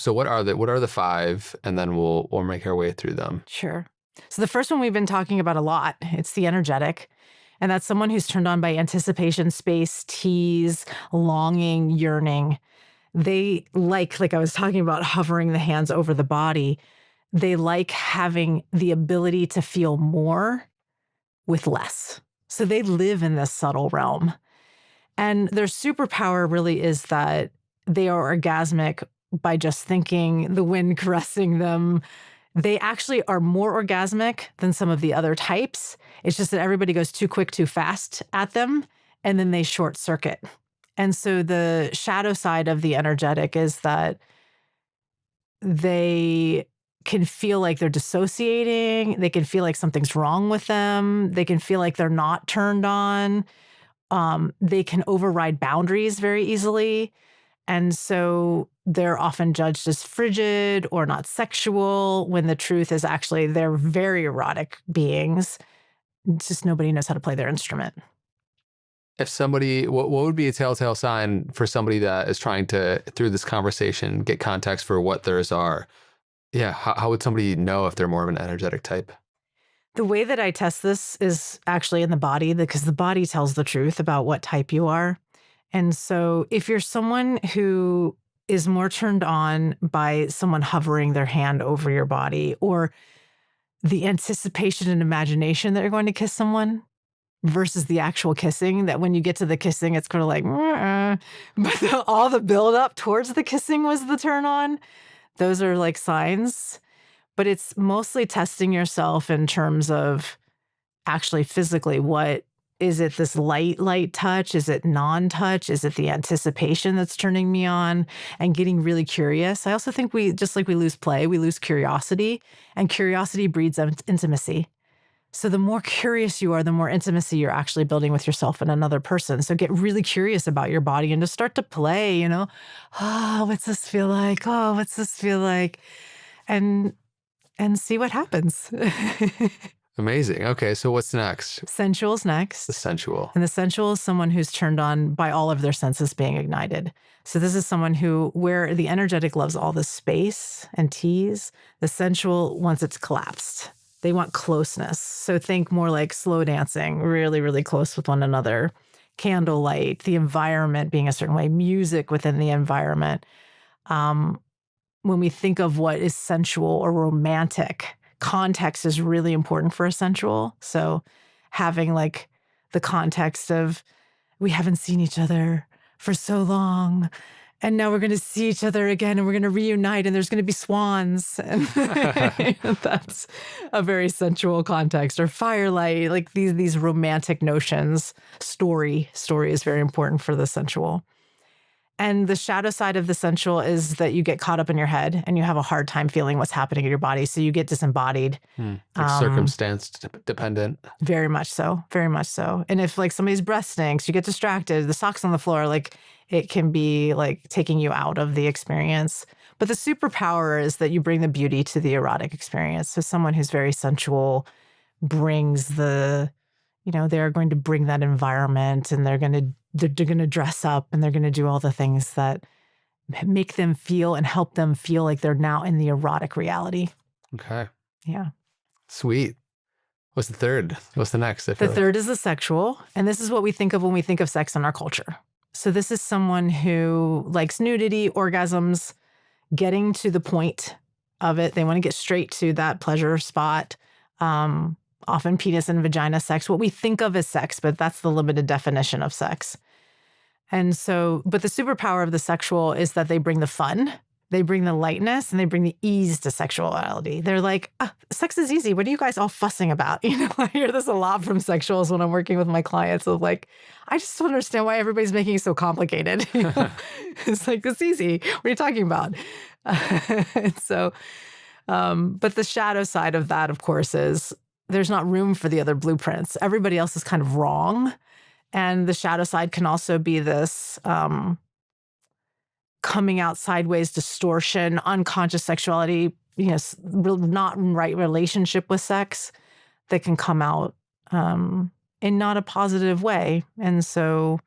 So what are the five? And then we'll make our way through them. Sure. So the first one we've been talking about a lot. It's the energetic. And that's someone who's turned on by anticipation, space, tease, longing, yearning. They like I was talking about hovering the hands over the body. They like having the ability to feel more with less. So they live in this subtle realm. And their superpower really is that they are orgasmic by just thinking, the wind caressing them. They actually are more orgasmic than some of the other types. It's just that everybody goes too quick, too fast at them, and then they short circuit. And so the shadow side of the energetic is that they can feel like they're dissociating. They can feel like something's wrong with them. They can feel like they're not turned on. They can override boundaries very easily. And so they're often judged as frigid or not sexual, when the truth is actually they're very erotic beings. It's just nobody knows how to play their instrument. If somebody, what would be a telltale sign for somebody that is trying to, through this conversation, get context for what theirs are? Yeah, how would somebody know if they're more of an energetic type? The way that I test this is actually in the body, because the body tells the truth about what type you are. And so if you're someone who is more turned on by someone hovering their hand over your body, or the anticipation and imagination that you're going to kiss someone versus the actual kissing, that when you get to the kissing, it's kind of like, but all the build up towards the kissing was the turn on. Those are like signs, but it's mostly testing yourself in terms of actually physically, what is it? This light touch? Is it non-touch? Is it the anticipation that's turning me on? And getting really curious. I also think just like we lose play, we lose curiosity, and curiosity breeds intimacy. So the more curious you are, the more intimacy you're actually building with yourself and another person. So get really curious about your body and just start to play, oh, what's this feel like? Oh, what's this feel like? And see what happens. Amazing. Okay, so what's next? Sensual's next. The sensual. And the sensual is someone who's turned on by all of their senses being ignited. So this is someone where the energetic loves all the space and tease, the sensual wants it collapsed. They want closeness. So think more like slow dancing, really, really close with one another. Candlelight, the environment being a certain way, music within the environment. When we think of what is sensual or romantic, context is really important for a sensual. So having like the context of, we haven't seen each other for so long, and now we're going to see each other again, and we're going to reunite, and there's going to be swans. And that's a very sensual context. Or firelight, like these romantic notions. Story is very important for the sensual. And the shadow side of the sensual is that you get caught up in your head and you have a hard time feeling what's happening in your body. So you get disembodied. Like circumstance dependent. Very much so. Very much so. And if like somebody's breath stinks, you get distracted, the sock's on the floor, like it can be like taking you out of the experience. But the superpower is that you bring the beauty to the erotic experience. So someone who's very sensual brings they're going to bring that environment, and they're going to dress up, and they're going to do all the things that make them feel and help them feel like they're now in the erotic reality. Okay. Yeah. Sweet. What's the third? What's the next? The third is the sexual. And this is what we think of when we think of sex in our culture. So this is someone who likes nudity, orgasms, getting to the point of it. They want to get straight to that pleasure spot. Often penis and vagina sex, what we think of as sex, but that's the limited definition of sex. And so, but the superpower of the sexual is that they bring the fun, they bring the lightness, and they bring the ease to sexuality. They're like, sex is easy. What are you guys all fussing about? I hear this a lot from sexuals when I'm working with my clients of like, I just don't understand why everybody's making it so complicated. It's like, it's easy. What are you talking about? And so, but the shadow side of that, of course, is there's not room for the other blueprints. Everybody else is kind of wrong. And the shadow side can also be this coming out sideways distortion, unconscious sexuality, not in right relationship with sex that can come out in not a positive way. And so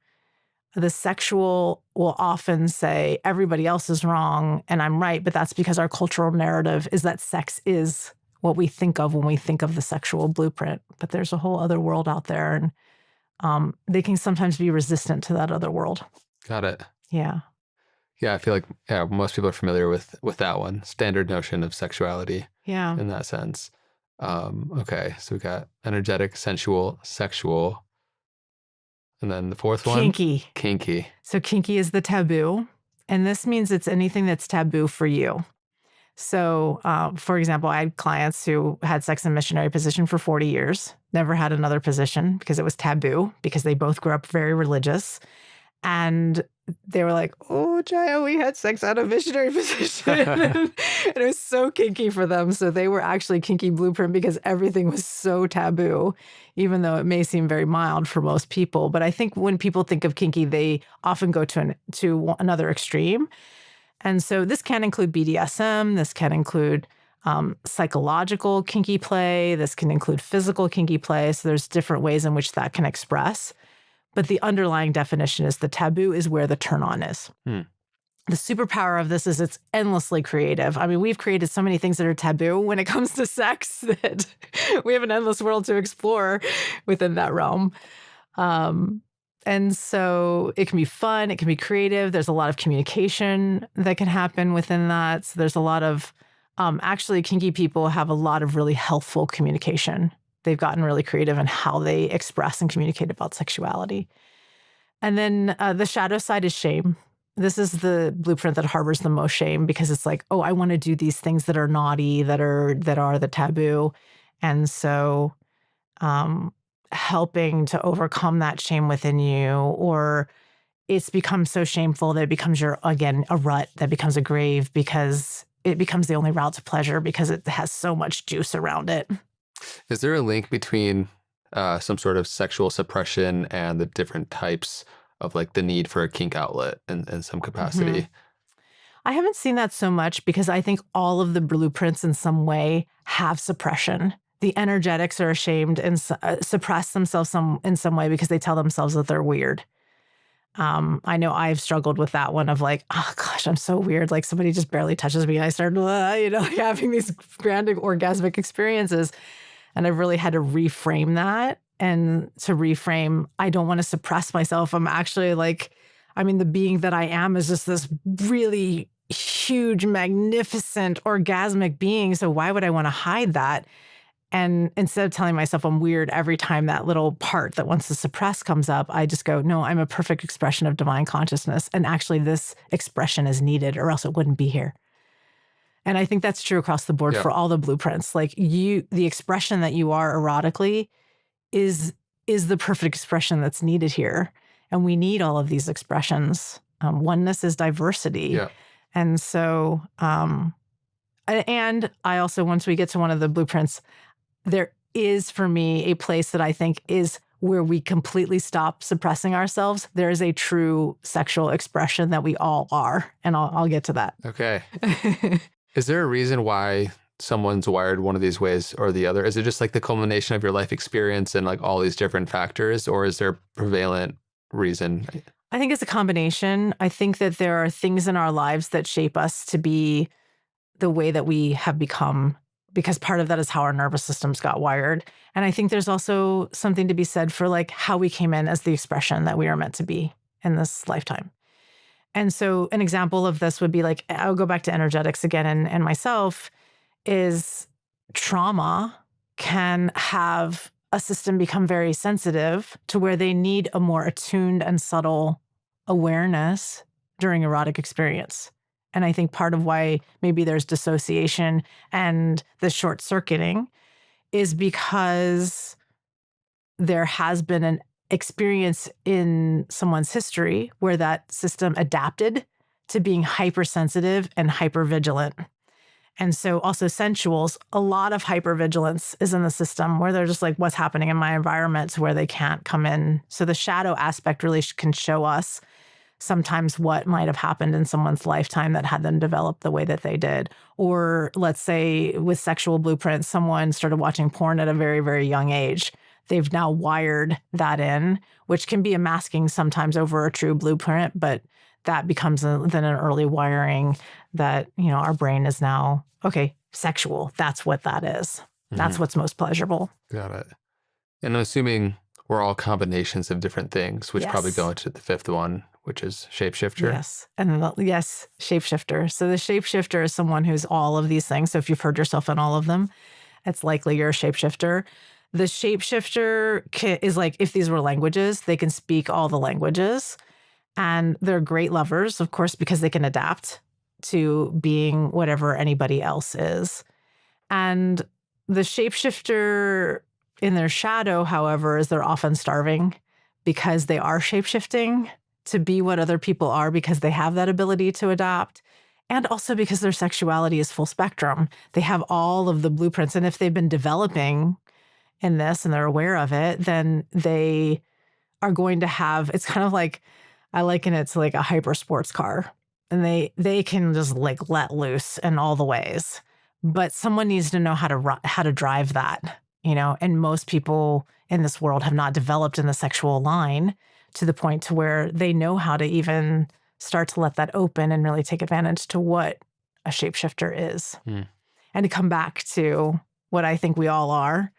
The sexual will often say everybody else is wrong and I'm right, but that's because our cultural narrative is that sex is what we think of when we think of the sexual blueprint. But there's a whole other world out there, and they can sometimes be resistant to that other world. Got it. Yeah. Yeah, I feel like most people are familiar with that one standard notion of sexuality Yeah. in that sense. Okay, so we got energetic, sensual, sexual, and then the fourth one, Kinky. kinky. So kinky is the taboo. And this means it's anything that's taboo for you. So, for example, I had clients who had sex in missionary position for 40 years, never had another position because it was taboo, because they both grew up very religious. And they were like, "Oh, Jaiya, we had sex out of missionary position." And it was so kinky for them. So they were actually kinky blueprint because everything was so taboo, even though it may seem very mild for most people. But I think when people think of kinky, they often go to another extreme. And so this can include BDSM. This can include psychological kinky play. This can include physical kinky play. So there's different ways in which that can express. But the underlying definition is the taboo is where the turn on is. The superpower of this is it's endlessly creative. I mean, we've created so many things that are taboo when it comes to sex that we have an endless world to explore within that realm. And so it can be fun. It can be creative. There's a lot of communication that can happen within that. So there's a lot of, actually, kinky people have a lot of really healthful communication. They've gotten really creative in how they express and communicate about sexuality. And then the shadow side is shame. This is the blueprint that harbors the most shame because it's like, oh, I want to do these things that are naughty, that are the taboo. And so helping to overcome that shame within you, or it's become so shameful that it becomes a rut, that becomes a grave because it becomes the only route to pleasure because it has so much juice around it. Is there a link between some sort of sexual suppression and the different types of like the need for a kink outlet in some capacity? I haven't seen that so much because I think all of the blueprints in some way have suppression. The energetics are ashamed and suppress themselves in some way because they tell themselves that they're weird. I know I've struggled with that one of like, oh gosh, I'm so weird. Like somebody just barely touches me and I start, having these grand orgasmic experiences. And I've really had to reframe that, and to reframe, I don't want to suppress myself. I'm actually the being that I am is just this really huge, magnificent, orgasmic being. So why would I want to hide that? And instead of telling myself I'm weird every time that little part that wants to suppress comes up, I just go, no, I'm a perfect expression of divine consciousness. And actually this expression is needed or else it wouldn't be here. And I think that's true across the board for all the blueprints. Like the expression that you are erotically is the perfect expression that's needed here. And we need all of these expressions. Oneness is diversity. Yeah. And so, and I also, once we get to one of the blueprints, there is for me a place that I think is where we completely stop suppressing ourselves. There is a true sexual expression that we all are. And I'll get to that. Okay. Is there a reason why someone's wired one of these ways or the other? Is it just like the culmination of your life experience and like all these different factors, or is there a prevalent reason? I think it's a combination. I think that there are things in our lives that shape us to be the way that we have become, because part of that is how our nervous systems got wired. And I think there's also something to be said for like how we came in as the expression that we are meant to be in this lifetime. And so an example of this would be like, I'll go back to energetics again and myself, is trauma can have a system become very sensitive to where they need a more attuned and subtle awareness during erotic experience. And I think part of why maybe there's dissociation and the short circuiting is because there has been an experience in someone's history where that system adapted to being hypersensitive and hypervigilant. And so also sensuals, a lot of hypervigilance is in the system where they're just like, what's happening in my environment, to where they can't come in. So the shadow aspect really can show us sometimes what might have happened in someone's lifetime that had them develop the way that they did. Or let's say with sexual blueprints, someone started watching porn at a very, very young age. they've now wired that in, which can be a masking sometimes over a true blueprint, but that becomes then an early wiring that, our brain is now, okay, sexual. That's what that is. That's what's most pleasurable. Got it. And I'm assuming we're all combinations of different things, which probably go Yes. into the fifth one, which is shapeshifter. Yes. And then yes, shapeshifter. So the shapeshifter is someone who's all of these things. So if you've heard yourself in all of them, it's likely you're a shapeshifter. The shapeshifter is like, if these were languages, they can speak all the languages. And they're great lovers, of course, because they can adapt to being whatever anybody else is. And the shapeshifter in their shadow, however, is they're often starving because they are shapeshifting to be what other people are because they have that ability to adapt. And also because their sexuality is full spectrum. They have all of the blueprints. And if they've been developing in this and they're aware of it, then they are going to have, it's kind of like, I liken it to like a hyper sports car. And they can just like let loose in all the ways. But someone needs to know how to drive that, and most people in this world have not developed in the sexual line to the point to where they know how to even start to let that open and really take advantage to what a shapeshifter is. And to come back to what I think we all are,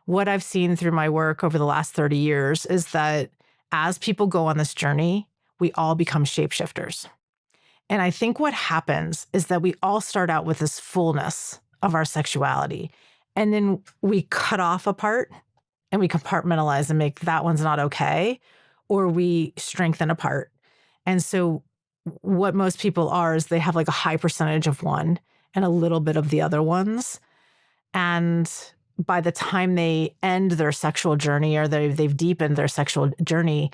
what I've seen through my work over the last 30 years is that as people go on this journey, we all become shapeshifters. And I think what happens is that we all start out with this fullness of our sexuality. And then we cut off a part and we compartmentalize and make that one's not okay, or we strengthen a part. And so what most people are is they have like a high percentage of one and a little bit of the other ones. And by the time they end their sexual journey or they've deepened their sexual journey,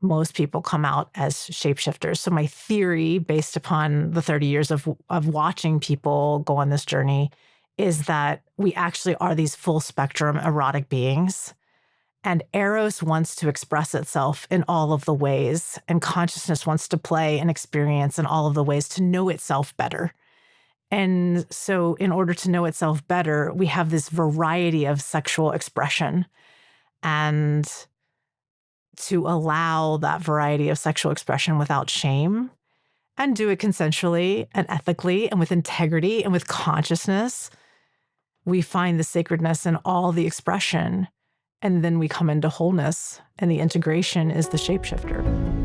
most people come out as shapeshifters. So my theory, based upon the 30 years of watching people go on this journey, is that we actually are these full spectrum erotic beings. And Eros wants to express itself in all of the ways, and consciousness wants to play and experience in all of the ways to know itself better. And so in order to know itself better, we have this variety of sexual expression. And to allow that variety of sexual expression without shame and do it consensually and ethically and with integrity and with consciousness, we find the sacredness in all the expression. And then we come into wholeness, and the integration is the shapeshifter.